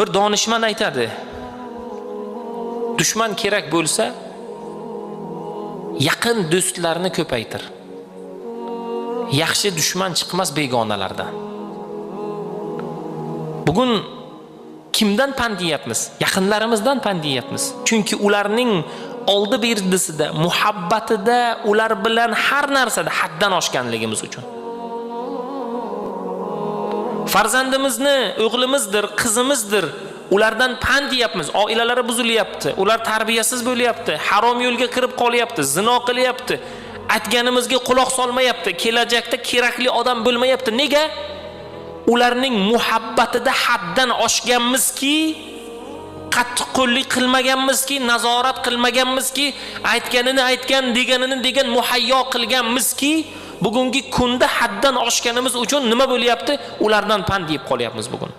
Bir donishmand aytadi. Dushman kerak bo'lsa, yaqin do'stlarni ko'paytir. Yaxshi dushman chiqmas begonalardan. Bugun kimdan pand yeyapmiz? Yaqinlarimizdan pand yeyapmiz. Chunki ularning oldi berdisida, muhabbatida, ular bilan har narsada haddan oshganligimiz uchun. Farzandimizni, o'g'limizdir, qizimizdir, ulardan pand yeyapmiz. Oilalari buzilyapti, ular tarbiyasiz bo'lyapti, harom yo'lga kirib qolyapti, zino qilyapti. Aytganimizga quloq solmayapti, kelajakda kerakli odam bo'lmayapti. Nega? Ularning muhabbatida haddan oshganmizki, qattiqqo'llik qilmaganmizki, nazorat qilmaganmizki, aytganini aytgan, deganini degan muhayyo qilganmizki, bugungi kunda haddan oshganimiz uchun nima bo'lyapti? Ulardan pand yeb qolyapmiz bugun.